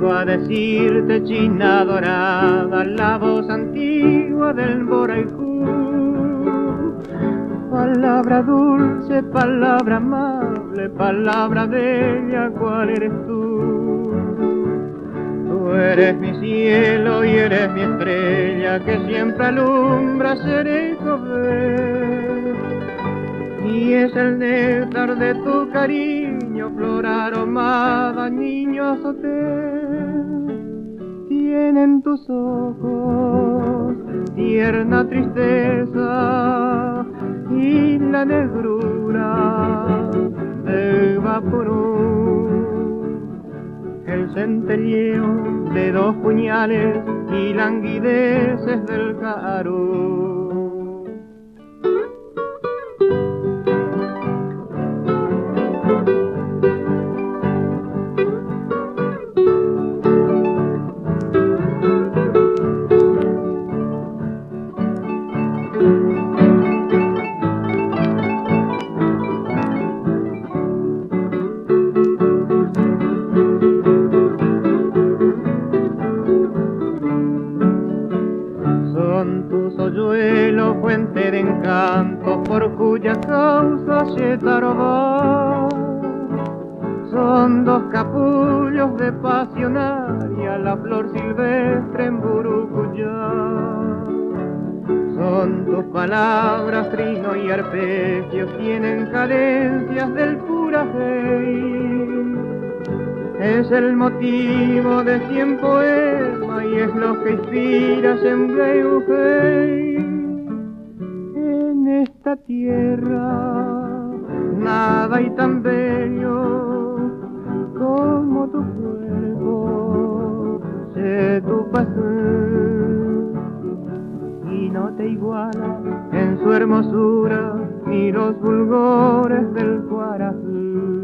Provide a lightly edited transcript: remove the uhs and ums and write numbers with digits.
Vengo a decirte, China dorada, la voz antigua del Boraicú. Palabra dulce, palabra amable, palabra bella, ¿cuál eres tú? Tú eres mi cielo y eres mi estrella, que siempre alumbra ser joven. Y es el néctar de tu cariño, flor aromada, niño azote. Tienen tus ojos tierna tristeza y la negrura de vaporú. El centelleo de dos puñales y languideces del carú. Son tus hoyuelos fuente de encanto, por cuya causa se tarobá. Son dos capullos de pasionaria, la flor silvestre en Burucuyá. Son tus palabras, trino y arpegios, tienen cadencias del purajey. Es el motivo de 100 poemas y es lo que inspiras en Bleiujey. En esta tierra nada hay tan bello como tu cuerpo, sé tu pasión. Y no te iguala en su hermosura ni los fulgores del Guarazú.